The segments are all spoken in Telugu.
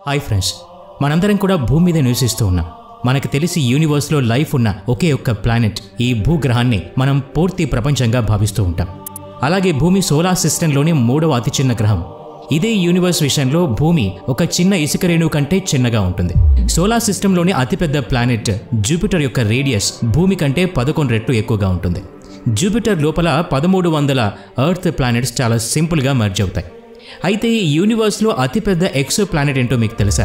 హాయ్ ఫ్రెండ్స్, మనందరం కూడా భూమి మీద నివసిస్తూ ఉన్నాం. మనకు తెలిసి యూనివర్స్లో లైఫ్ ఉన్న ఒకే ఒక్క ప్లానెట్ ఈ భూగ్రహాన్ని మనం పూర్తి ప్రపంచంగా భావిస్తూ ఉంటాం. అలాగే భూమి సోలార్ సిస్టంలోని 3వ అతి చిన్న గ్రహం. ఇదే యూనివర్స్ విషయంలో భూమి ఒక చిన్న ఇసుక రేణువు కంటే చిన్నగా ఉంటుంది. సోలార్ సిస్టంలోని అతిపెద్ద ప్లానెట్ జూపిటర్ యొక్క రేడియస్ భూమి కంటే 11 రెట్లు ఎక్కువగా ఉంటుంది. జూపిటర్ లోపల 1300 ఎర్త్ ప్లానెట్స్ చాలా సింపుల్గా మర్జ్ అవుతాయి. అయితే ఈ యూనివర్స్లో అతిపెద్ద ఎక్సో ప్లానెట్ ఏంటో మీకు తెలుసా?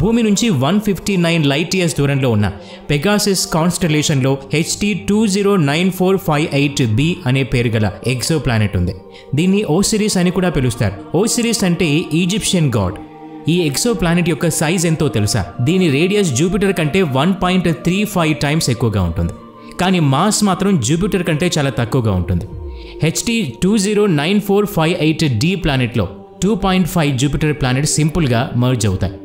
భూమి నుంచి 159 లైట్ ఇయర్స్ దూరంలో ఉన్న పెగాసస్ కాన్స్టలేషన్లో HT 209458b అనే పేరు గల ఎక్సో ప్లానెట్ ఉంది. దీన్ని ఓసిరిస్ అని కూడా పిలుస్తారు. ఓసిరిస్ అంటే ఈజిప్షియన్ గాడ్. ఈ ఎక్సో ప్లానెట్ యొక్క సైజ్ ఎంతో తెలుసా? దీని రేడియస్ జూపిటర్ కంటే 1.35 టైమ్స్ ఎక్కువగా ఉంటుంది. కానీ మాస్ మాత్రం జూపిటర్ కంటే చాలా తక్కువగా ఉంటుంది. HT 209458d ప్లానెట్లో 2.5 జూపిటర్ ప్లానెట్ సింపుల్గా మర్జ్ అవుతాయి.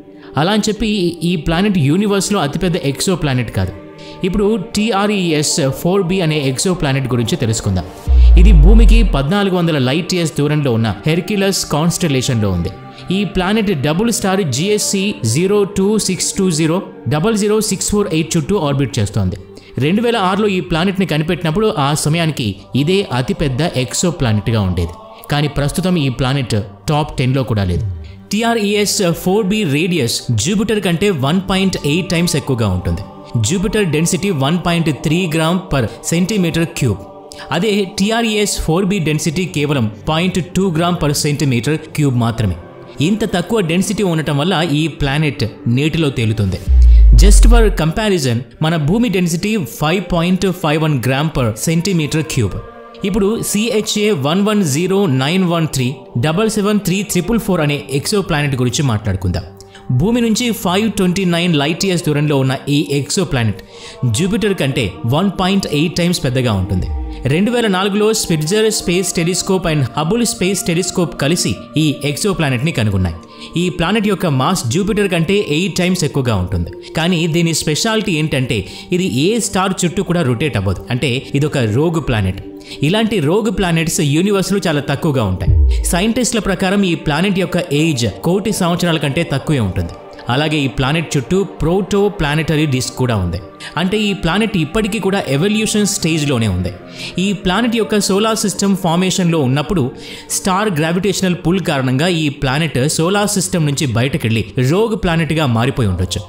అలా అని చెప్పి ఈ ప్లానెట్ యూనివర్స్లో అతిపెద్ద ఎక్సో ప్లానెట్ కాదు. ఇప్పుడు TRES 4b అనే ఎక్సో ప్లానెట్ గురించి తెలుసుకుందాం. ఇది భూమికి 1400 లైట్ ఇయర్స్ దూరంలో ఉన్న హెర్క్యులస్ కాన్స్టలేషన్లో ఉంది. ఈ ప్లానెట్ డబుల్ స్టార్ GSC 02620 00648 చుట్టూ ఆర్బిట్ చేస్తోంది. 2006లో ఈ ప్లానెట్ని కనిపెట్టినప్పుడు ఆ సమయానికి ఇదే అతిపెద్ద ఎక్సో ప్లానెట్గా ఉండేది. కానీ ప్రస్తుతం ఈ ప్లానెట్ టాప్ 10లో కూడా లేదు. TRES 4b రేడియస్ జూపిటర్ కంటే 1.8 టైమ్స్ ఎక్కువగా ఉంటుంది. Jupiter density 1.3 gram per centimetre cube. అదే TRES 4b డెన్సిటీ కేవలం 0.2 గ్రామ్ పర్ సెంటీమీటర్ క్యూబ్ మాత్రమే. ఇంత తక్కువ డెన్సిటీ ఉండటం వల్ల ఈ ప్లానెట్ నీటిలో తేలుతుంది. జస్ట్ ఫర్ కంపారిజన్, మన భూమి density 5.51 gram per centimetre cube. ఇప్పుడు CHA 110913 77344 అనే ఎక్సో ప్లానెట్ గురించి మాట్లాడుకుందాం. భూమి నుంచి 529 లైట్ ఇయర్స్ దూరంలో ఉన్న ఈ ఎక్సో ప్లానెట్ జూపిటర్ కంటే 1.8 టైమ్స్ పెద్దగా ఉంటుంది. 2004లో Spitzer space telescope and Hubble space telescope కలిసి ఈ ఎక్సో ప్లానెట్ని కనుగొన్నాయి. ఈ ప్లానెట్ యొక్క మాస్ జూపిటర్ కంటే 8 టైమ్స్ ఎక్కువగా ఉంటుంది. కానీ దీని స్పెషాలిటీ ఏంటంటే ఇది ఏ స్టార్ చుట్టూ కూడా రొటేట్ అవ్వదు. అంటే ఇది ఒక రోగ్ ప్లానెట్. ఇలాంటి రోగ్ ప్లానెట్స్ యూనివర్స్లో చాలా తక్కువగా ఉంటాయి. సైంటిస్టుల ప్రకారం ఈ ప్లానెట్ యొక్క ఏజ్ 1,000,000 సంవత్సరాల కంటే తక్కువే ఉంటుంది. అలాగే ఈ ప్లానెట్ చుట్టూ ప్రోటో ప్లానెటరీ డిస్క్ కూడా ఉంది. అంటే ఈ ప్లానెట్ ఇప్పటికీ కూడా ఎవల్యూషన్ స్టేజ్లోనే ఉంది. ఈ ప్లానెట్ యొక్క సోలార్ సిస్టమ్ ఫార్మేషన్లో ఉన్నప్పుడు స్టార్ గ్రావిటేషనల్ పుల్ కారణంగా ఈ ప్లానెట్ సోలార్ సిస్టమ్ నుంచి బయటకెళ్ళి రోగ్ ప్లానెట్గా మారిపోయి ఉండొచ్చు.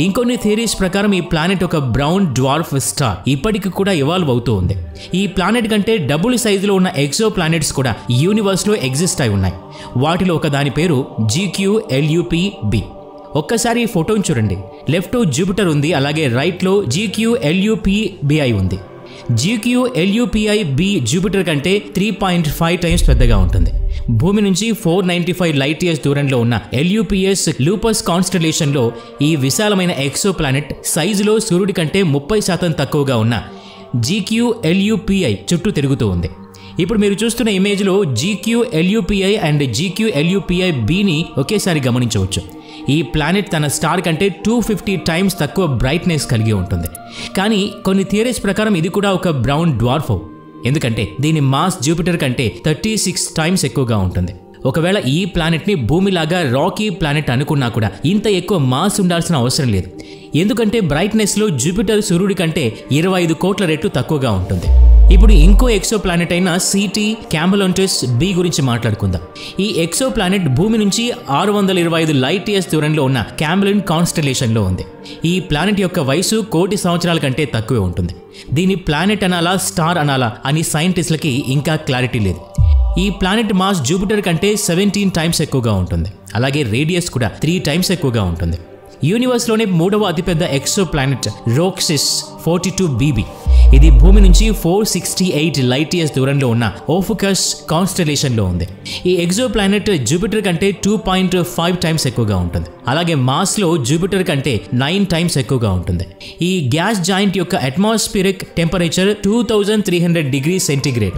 ఇంకొన్ని థియరీస్ ప్రకారం ఈ ప్లానెట్ ఒక బ్రౌన్ డ్వార్ఫ్ స్టార్ ఇప్పటికి కూడా ఇవాల్వ్ అవుతూ ఉంది. ఈ ప్లానెట్ కంటే డబుల్ సైజులో ఉన్న ఎక్సో ప్లానెట్స్ కూడా యూనివర్స్లో ఎగ్జిస్ట్ అయి ఉన్నాయి. వాటిలో ఒక దాని పేరు GQLUP-b. ఒక్కసారి ఈ ఫోటోని చూడండి. లెఫ్ట్ జూపిటర్ ఉంది, అలాగే రైట్లో GQLUP-bi ఉంది. GQLUP-b జూపిటర్ కంటే 3.5 టైమ్స్ పెద్దగా ఉంటుంది. భూమి నుంచి 495 లైట్ ఇయర్స్ దూరంలో ఉన్న LUPS లూపస్ కాన్స్టలేషన్లో ఈ విశాలమైన ఎక్సో ప్లానెట్ సైజులో సూర్యుడి కంటే 30% తక్కువగా ఉన్న GQLUP-i చుట్టూ తిరుగుతూ ఉంది. ఇప్పుడు మీరు చూస్తున్న ఇమేజ్లో GQLUP-i అండ్ GQLUP-biని ఒకేసారి గమనించవచ్చు. ఈ ప్లానెట్ తన స్టార్ కంటే 250 టైమ్స్ తక్కువ బ్రైట్నెస్ కలిగి ఉంటుంది. కానీ కొన్ని థియరీస్ ప్రకారం ఇది కూడా ఒక బ్రౌన్ డ్వార్ఫ్, ఎందుకంటే దీని మాస్ జూపిటర్ కంటే 36 టైమ్స్ ఎక్కువగా ఉంటుంది. ఒకవేళ ఈ ప్లానెట్ని భూమిలాగా రాకీ ప్లానెట్ అనుకున్నా కూడా ఇంత ఎక్కువ మాస్ ఉండాల్సిన అవసరం లేదు. ఎందుకంటే బ్రైట్నెస్లో జూపిటర్ సూర్యుడి కంటే 25 కోట్ల రెట్లు తక్కువగా ఉంటుంది. ఇప్పుడు ఇంకో ఎక్సో ప్లానెట్ అయిన CT Campbellontis b గురించి మాట్లాడుకుందాం. ఈ ఎక్సో ప్లానెట్ భూమి నుంచి 625 లైట్ ఇయర్స్ దూరంలో ఉన్న క్యాంబెలన్ కాన్స్టలేషన్లో ఉంది. ఈ ప్లానెట్ యొక్క వయసు 1,000,000 సంవత్సరాల కంటే తక్కువే ఉంటుంది. దీని ప్లానెట్ అనాలా స్టార్ అనాలా అని సైంటిస్టులకి ఇంకా క్లారిటీ లేదు. ఈ ప్లానెట్ మాస్ జూపిటర్ కంటే 17 టైమ్స్ ఎక్కువగా ఉంటుంది. అలాగే రేడియస్ కూడా 3 టైమ్స్ ఎక్కువగా ఉంటుంది. యూనివర్స్లోనే 3వ అతిపెద్ద ఎక్సో ప్లానెట్ రోక్సిస్ 42bb. ఇది భూమి నుంచి 468 లైట్ ఇయర్స్ దూరంలో ఉన్న ఓఫుకస్ కాన్స్టలేషన్లో ఉంది. ఈ ఎక్సో ప్లానెట్ జూపిటర్ కంటే 2.5 టైమ్స్ ఎక్కువగా ఉంటుంది. అలాగే మాస్లో జూపిటర్ కంటే 9 టైమ్స్ ఎక్కువగా ఉంటుంది. ఈ గ్యాస్ జాయింట్ యొక్క అట్మాస్ఫిరిక్ టెంపరేచర్ 2300 డిగ్రీ సెంటీగ్రేడ్.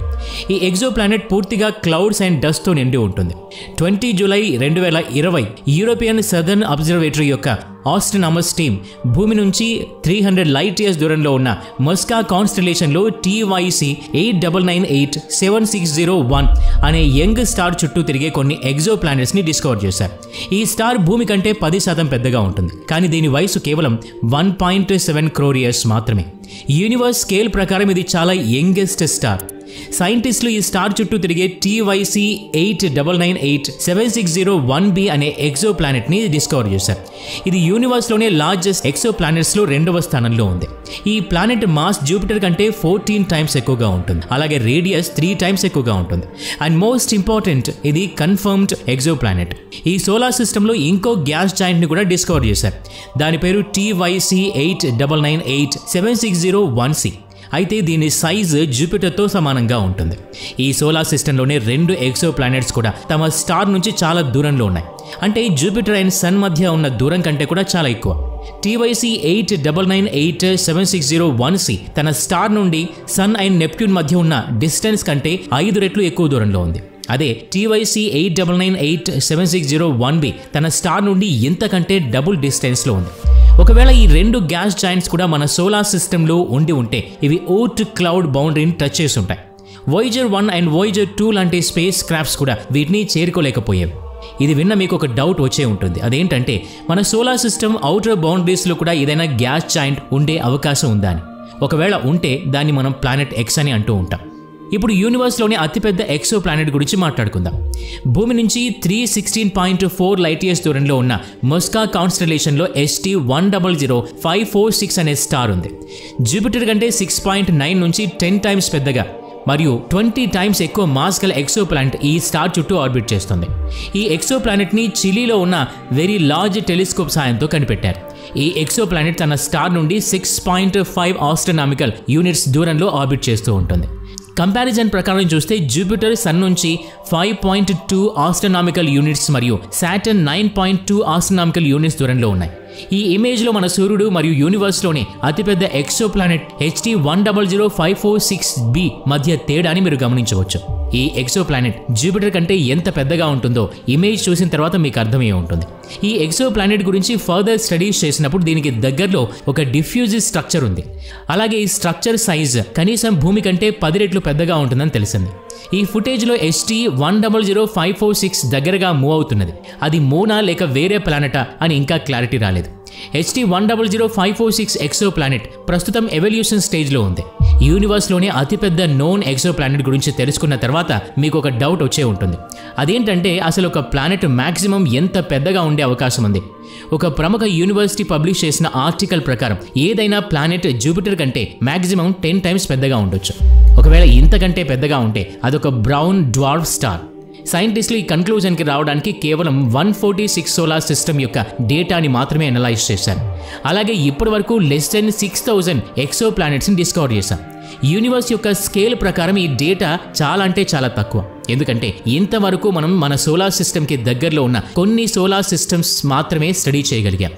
ఈ ఎక్సో ప్లానెట్ పూర్తిగా క్లౌడ్స్ అండ్ డస్ట్తో నిండి ఉంటుంది. 20 జూలై 2020 యూరోపియన్ సదర్న్ అబ్జర్వేటరీ యొక్క ఆస్ట్రోనామర్స్ టీమ్ భూమి నుంచి 300 లైట్ ఇయర్స్ దూరంలో ఉన్న మస్కా కాన్స్టలేషన్లో TYC 89987601 అనే యంగ్ స్టార్ చుట్టూ తిరిగే కొన్ని ఎగ్జో ప్లానెట్స్ని డిస్కవర్ చేశారు. ఈ స్టార్ భూమి కంటే 10% పెద్దగా ఉంటుంది, కానీ దీని వయసు కేవలం 1.7 crore years మాత్రమే. యూనివర్స్ స్కేల్ ప్రకారం ఇది చాలా యంగెస్ట్ స్టార్. సైంటిస్టులు ఈ స్టార్ చుట్టూ తిరిగే TYC 89987601b అనే ఎక్సో ప్లానెట్ ని డిస్కవర్ చేశారు. ఇది యూనివర్స్ లోనే లార్జెస్ట్ ఎక్సో ప్లానెట్స్ లో 2వ స్థానంలో ఉంది. ఈ ప్లానెట్ మాస్ జూపిటర్ కంటే 14 టైమ్స్ ఎక్కువగా ఉంటుంది, అలాగే రేడియస్ 3 టైమ్స్ ఎక్కువగా ఉంటుంది. అండ్ మోస్ట్ ఇంపార్టెంట్, ఇది కన్ఫర్మ్డ్ ఎక్సో ప్లానెట్. ఈ సోలార్ సిస్టమ్ లో ఇంకో గ్యాస్ జాయింట్ ని కూడా డిస్కవర్ చేశారు. దాని పేరు TYC 89987601c. అయితే దీని సైజు జూపిటర్తో సమానంగా ఉంటుంది. ఈ సోలార్ సిస్టంలోనే 2 ఎక్సో ప్లానెట్స్ కూడా తమ స్టార్ నుంచి చాలా దూరంలో ఉన్నాయి. అంటే జూపిటర్ అండ్ సన్ మధ్య ఉన్న దూరం కంటే కూడా చాలా ఎక్కువ. TYC 89987601c తన స్టార్ నుండి సన్ అండ్ నెప్ట్యూన్ మధ్య ఉన్న డిస్టెన్స్ కంటే 5 రెట్లు ఎక్కువ దూరంలో ఉంది. అదే TYC 89987601b తన స్టార్ నుండి ఇంతకంటే డబుల్ డిస్టెన్స్లో ఉంది. ఒకవేళ ఈ 2 గ్యాస్ జాయింట్స్ కూడా మన సోలార్ సిస్టంలో ఉండి ఉంటే ఇవి ఓట్ క్లౌడ్ బౌండరీని టచ్ చేసి ఉంటాయి. Voyager 1 అండ్ Voyager 2 లాంటి స్పేస్ క్రాఫ్ట్స్ కూడా వీటిని చేరుకోలేకపోయేవి. ఇది విన్న మీకు ఒక డౌట్ వచ్చే ఉంటుంది. అదేంటంటే మన సోలార్ సిస్టమ్ అవుటర్ బౌండరీస్లో కూడా ఏదైనా గ్యాస్ జాయింట్ ఉండే అవకాశం ఉందా అని. ఒకవేళ ఉంటే దాన్ని మనం ప్లానెట్ X అని అంటూ ఉంటాం. ఇప్పుడు యూనివర్స్లోని అతిపెద్ద ఎక్సో ప్లానెట్ గురించి మాట్లాడుకుందాం. భూమి నుంచి 316.4 లైట్ ఇయర్స్ దూరంలో ఉన్న మస్కా కాన్స్టలేషన్లో ST 100546 అనే స్టార్ ఉంది. జూపిటర్ కంటే 6.9 నుంచి 10 టైమ్స్ పెద్దగా మరియు 20 టైమ్స్ ఎక్కువ మాస్ గల ఎక్సో ప్లానెట్ ఈ స్టార్ చుట్టూ ఆర్బిట్ చేస్తుంది. ఈ ఎక్సో ప్లానెట్ని చిలీలో ఉన్న వెరీ లార్జ్ టెలిస్కోప్ సాయంతో కనిపెట్టారు. ఈ ఎక్సో ప్లానెట్ తన స్టార్ నుండి 6.5 ఆస్ట్రోనామికల్ యూనిట్స్ దూరంలో ఆర్బిట్ చేస్తూ ఉంటుంది. కంపారిజన్ ప్రకారం చూస్తే జూపిటర్ సన్ నుంచి 5.2 ఆస్ట్రోనామికల్ యూనిట్స్ మరియు సాటర్న్ 9.2 ఆస్ట్రోనామికల్ యూనిట్స్ దూరంలో ఉన్నాయి. ఈ ఇమేజ్లో మన సూర్యుడు మరియు యూనివర్స్లోని అతిపెద్ద ఎక్సో ప్లానెట్ HT 100546b మధ్య తేడాని మీరు గమనించవచ్చు. ఈ ఎక్సో ప్లానెట్ జూపిటర్ కంటే ఎంత పెద్దగా ఉంటుందో ఇమేజ్ చూసిన తర్వాత మీకు అర్థమయ్యే ఉంటుంది. ఈ ఎక్సో ప్లానెట్ గురించి ఫర్దర్ స్టడీస్ చేసినప్పుడు దీనికి దగ్గరలో ఒక డిఫ్యూజివ్ స్ట్రక్చర్ ఉంది. అలాగే ఈ స్ట్రక్చర్ సైజ్ కనీసం భూమి కంటే 10 రెట్లు పెద్దగా ఉంటుందని తెలిసింది. ఈ ఫుటేజ్లో ST 100546 దగ్గరగా మూవ్ అవుతున్నది. అది మూనా లేక వేరే ప్లానెటా అని ఇంకా క్లారిటీ రాలేదు. HT 100546 ఎక్సో ప్లానెట్ ప్రస్తుతం ఎవల్యూషన్ స్టేజ్లో ఉంది. యూనివర్స్లోనే అతిపెద్ద నోన్ ఎక్సో ప్లానెట్ గురించి తెలుసుకున్న తర్వాత మీకు ఒక డౌట్ వచ్చే ఉంటుంది. అదేంటంటే అసలు ఒక ప్లానెట్ మ్యాక్సిమం ఎంత పెద్దగా ఉండే అవకాశం ఉంది? ఒక ప్రముఖ యూనివర్సిటీ పబ్లిష్ చేసిన ఆర్టికల్ ప్రకారం ఏదైనా ప్లానెట్ జూపిటర్ కంటే మ్యాక్సిమం 10 టైమ్స్ పెద్దగా ఉండొచ్చు. ఒకవేళ ఇంతకంటే పెద్దగా ఉంటే అదొక బ్రౌన్ డ్వార్ఫ్ స్టార్. సైంటిస్టులు ఈ కన్క్లూజన్కి రావడానికి కేవలం 146 సోలార్ సిస్టమ్ యొక్క డేటాని మాత్రమే అనలైజ్ చేశారు. అలాగే ఇప్పటి వరకు లెస్ దెన్ 6000 ఎక్సో ప్లానెట్స్ని డిస్కవర్ చేశాం. యూనివర్స్ యొక్క స్కేల్ ప్రకారం ఈ డేటా చాలా అంటే చాలా తక్కువ. ఎందుకంటే ఇంతవరకు మనం మన సోలార్ సిస్టమ్కి దగ్గరలో ఉన్న కొన్ని సోలార్ సిస్టమ్స్ మాత్రమే స్టడీ చేయగలిగాం.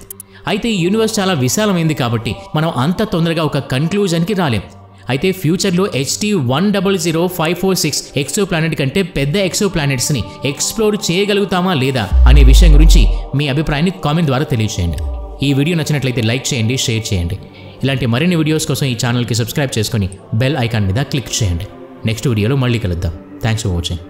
అయితే ఈ యూనివర్స్ చాలా విశాలమైంది కాబట్టి మనం అంత తొందరగా ఒక కన్క్లూజన్కి రాలేం. అయితే ఫ్యూచర్లో HT 100546 ఎక్సో ప్లానెట్ కంటే పెద్ద ఎక్సో ప్లానెట్స్ని ఎక్స్ప్లోర్ చేయగలుగుతామా లేదా అనే విషయం గురించి మీ అభిప్రాయాన్ని కామెంట్ ద్వారా తెలియజేయండి. ఈ వీడియో నచ్చినట్లయితే లైక్ చేయండి, షేర్ చేయండి. ఇలాంటి మరిన్ని వీడియోస్ కోసం ఈ ఛానల్కి సబ్స్క్రైబ్ చేసుకొని బెల్ ఐకాన్ మీద క్లిక్ చేయండి. నెక్స్ట్ వీడియోలో మళ్ళీ కలుద్దాం. Thanks for watching.